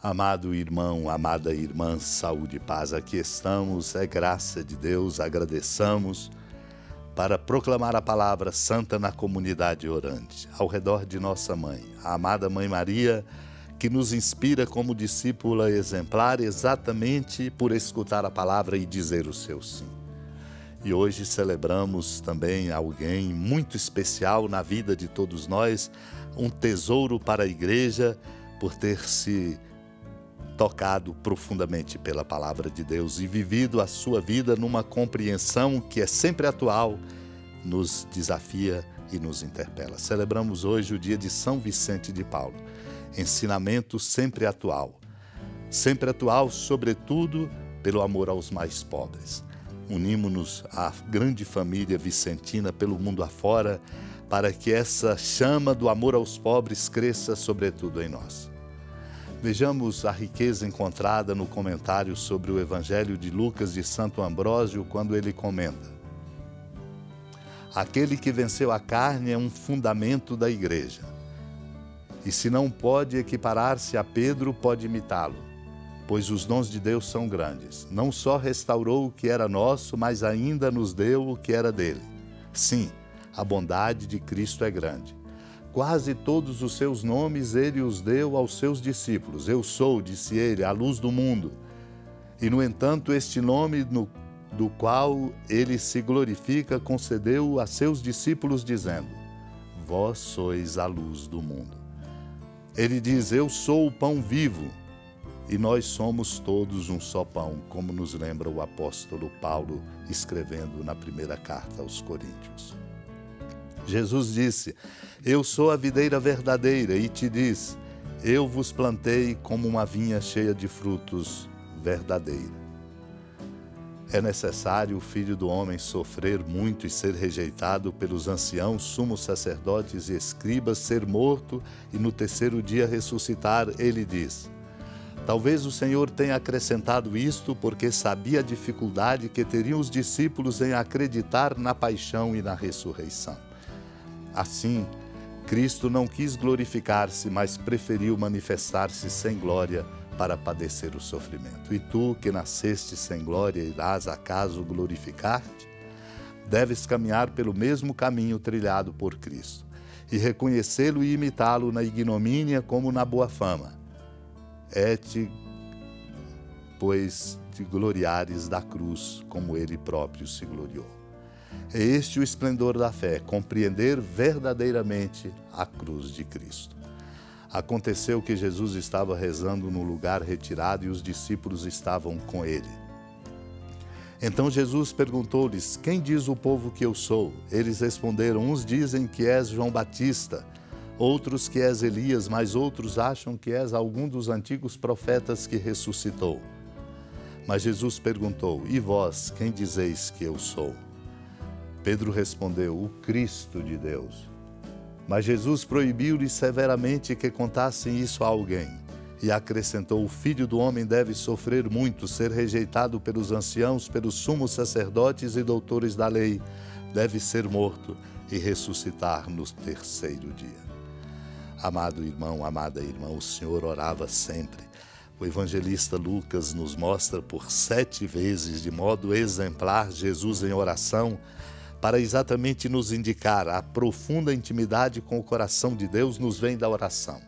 Amado irmão, amada irmã, saúde e paz, aqui estamos, é graça de Deus, agradeçamos para proclamar a palavra santa na comunidade orante, ao redor de nossa mãe, a amada Mãe Maria, que nos inspira como discípula exemplar exatamente por escutar a palavra e dizer o seu sim. E hoje celebramos também alguém muito especial na vida de todos nós, um tesouro para a igreja por ter se tocado profundamente pela palavra de Deus e vivido a sua vida numa compreensão que é sempre atual, nos desafia e nos interpela. Celebramos hoje o dia de São Vicente de Paulo. Ensinamento sempre atual, sobretudo pelo amor aos mais pobres. Unimos-nos à grande família vicentina pelo mundo afora, para que essa chama do amor aos pobres cresça sobretudo em nós. Vejamos a riqueza encontrada no comentário sobre o Evangelho de Lucas de Santo Ambrósio, quando ele comenta: aquele que venceu a carne é um fundamento da igreja. E se não pode equiparar-se a Pedro, pode imitá-lo, pois os dons de Deus são grandes. Não só restaurou o que era nosso, mas ainda nos deu o que era dele. Sim, a bondade de Cristo é grande. Quase todos os seus nomes ele os deu aos seus discípulos. Eu sou, disse ele, a luz do mundo. E, no entanto, este nome do qual ele se glorifica, concedeu a seus discípulos, dizendo: vós sois a luz do mundo. Ele diz: eu sou o pão vivo, e nós somos todos um só pão, como nos lembra o apóstolo Paulo, escrevendo na primeira carta aos Coríntios. Jesus disse: eu sou a videira verdadeira, e te diz: eu vos plantei como uma vinha cheia de frutos verdadeira. É necessário o Filho do Homem sofrer muito e ser rejeitado pelos anciãos, sumos sacerdotes e escribas, ser morto e no terceiro dia ressuscitar. Ele diz: talvez o Senhor tenha acrescentado isto porque sabia a dificuldade que teriam os discípulos em acreditar na paixão e na ressurreição. Assim, Cristo não quis glorificar-se, mas preferiu manifestar-se sem glória para padecer o sofrimento. E tu, que nasceste sem glória, irás acaso glorificar-te? Deves caminhar pelo mesmo caminho trilhado por Cristo, e reconhecê-lo e imitá-lo na ignomínia como na boa fama. Pois te gloriares da cruz, como ele próprio se gloriou. É este o esplendor da fé, compreender verdadeiramente a cruz de Cristo. Aconteceu que Jesus estava rezando num lugar retirado e os discípulos estavam com ele. Então Jesus perguntou-lhes: quem diz o povo que eu sou? Eles responderam: uns dizem que és João Batista, outros que és Elias, mas outros acham que és algum dos antigos profetas que ressuscitou. Mas Jesus perguntou: e vós, quem dizeis que eu sou? Pedro respondeu: o Cristo de Deus. Mas Jesus proibiu-lhes severamente que contassem isso a alguém. E acrescentou: o Filho do Homem deve sofrer muito, ser rejeitado pelos anciãos, pelos sumos sacerdotes e doutores da lei, deve ser morto e ressuscitar no terceiro dia. Amado irmão, amada irmã, o Senhor orava sempre. O evangelista Lucas nos mostra por 7 vezes, de modo exemplar, Jesus em oração, para exatamente nos indicar a profunda intimidade com o coração de Deus nos vem da oração.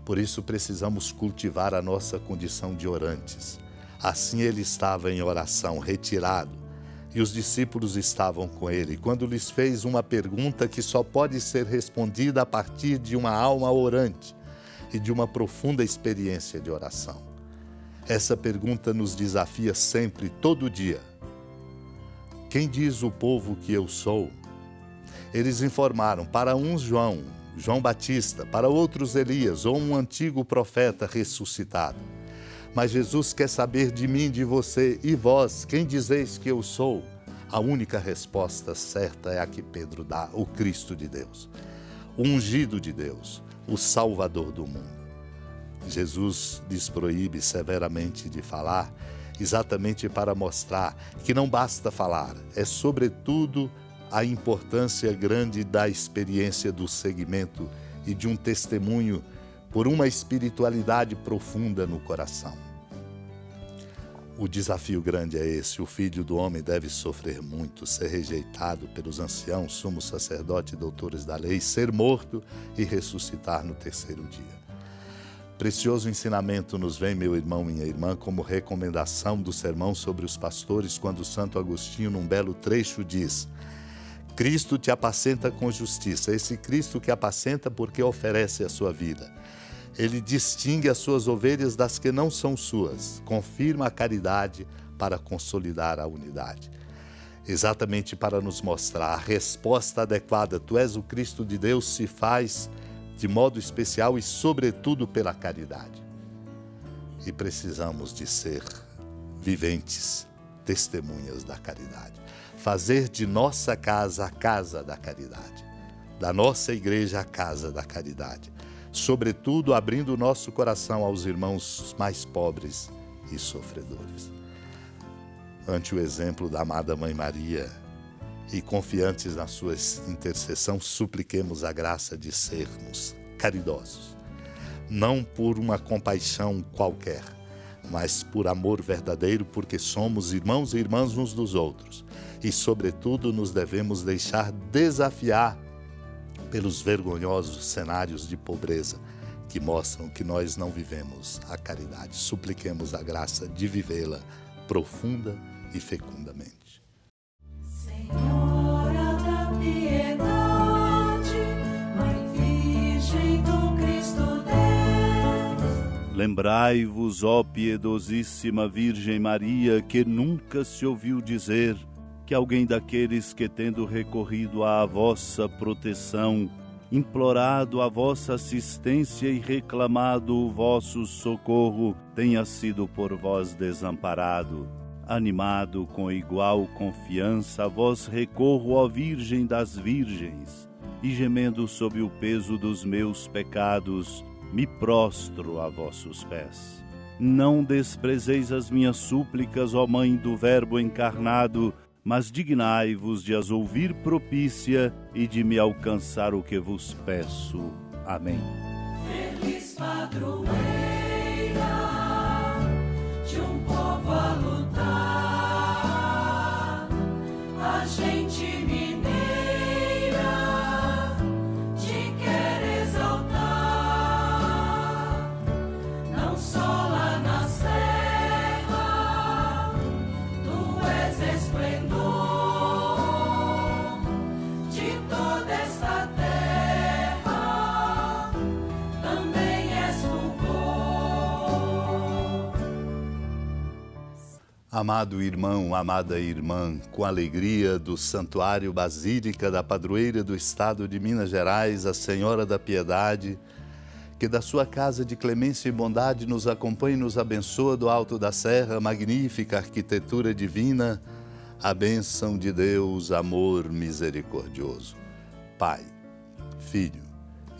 Por isso precisamos cultivar a nossa condição de orantes. Assim ele estava em oração, retirado, e os discípulos estavam com ele, quando lhes fez uma pergunta que só pode ser respondida a partir de uma alma orante e de uma profunda experiência de oração. Essa pergunta nos desafia sempre, todo dia. Quem diz o povo que eu sou? Eles informaram: para uns João Batista, para outros Elias, ou um antigo profeta ressuscitado. Mas Jesus quer saber de mim, de você, e vós, quem dizeis que eu sou? A única resposta certa é a que Pedro dá: o Cristo de Deus, o ungido de Deus, o Salvador do mundo. Jesus lhes proíbe severamente de falar, exatamente para mostrar que não basta falar, é sobretudo a importância grande da experiência do seguimento e de um testemunho por uma espiritualidade profunda no coração. O desafio grande é esse: o Filho do Homem deve sofrer muito, ser rejeitado pelos anciãos, sumos sacerdotes e doutores da lei, ser morto e ressuscitar no terceiro dia. Precioso ensinamento nos vem, meu irmão, minha irmã, como recomendação do sermão sobre os pastores, quando Santo Agostinho, num belo trecho, diz: Cristo te apacenta com justiça. Esse Cristo que apacenta porque oferece a sua vida. Ele distingue as suas ovelhas das que não são suas, confirma a caridade para consolidar a unidade. Exatamente para nos mostrar a resposta adequada: tu és o Cristo de Deus, se faz de modo especial e sobretudo pela caridade. E precisamos de ser viventes testemunhas da caridade. Fazer de nossa casa a casa da caridade, da nossa igreja a casa da caridade. Sobretudo abrindo o nosso coração aos irmãos mais pobres e sofredores. Ante o exemplo da amada Mãe Maria e confiantes na sua intercessão, supliquemos a graça de sermos caridosos, não por uma compaixão qualquer, mas por amor verdadeiro, porque somos irmãos e irmãs uns dos outros e, sobretudo, nos devemos deixar desafiar pelos vergonhosos cenários de pobreza que mostram que nós não vivemos a caridade. Supliquemos a graça de vivê-la profunda e fecundamente. Senhora da piedade, Mãe Virgem do Cristo Deus. Lembrai-vos, ó piedosíssima Virgem Maria, que nunca se ouviu dizer que alguém daqueles que, tendo recorrido à vossa proteção, implorado a vossa assistência e reclamado o vosso socorro, tenha sido por vós desamparado. Animado com igual confiança, a vós recorro, ó Virgem das Virgens, e gemendo sob o peso dos meus pecados, me prostro a vossos pés. Não desprezeis as minhas súplicas, ó Mãe do Verbo encarnado, mas dignai-vos de as ouvir propícia e de me alcançar o que vos peço. Amém. Feliz padroeira de um povo a lutar, a gente mineira te quer exaltar, não só lá na serra, tu és esplendor de toda esta terra, também és fulgor. Amado irmão, amada irmã, com alegria do Santuário Basílica da Padroeira do Estado de Minas Gerais, a Senhora da Piedade, que da sua casa de clemência e bondade nos acompanhe e nos abençoa do alto da serra, magnífica arquitetura divina, a bênção de Deus, amor misericordioso. Pai, Filho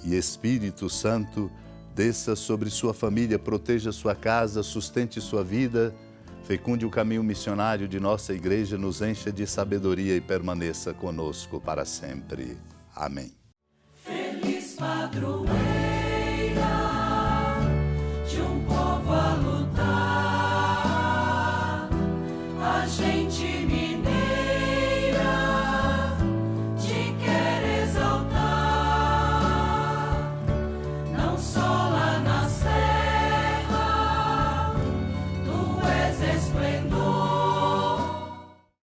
e Espírito Santo, desça sobre sua família, proteja sua casa, sustente sua vida, fecunde o caminho missionário de nossa igreja, nos encha de sabedoria e permaneça conosco para sempre. Amém. Feliz padroeira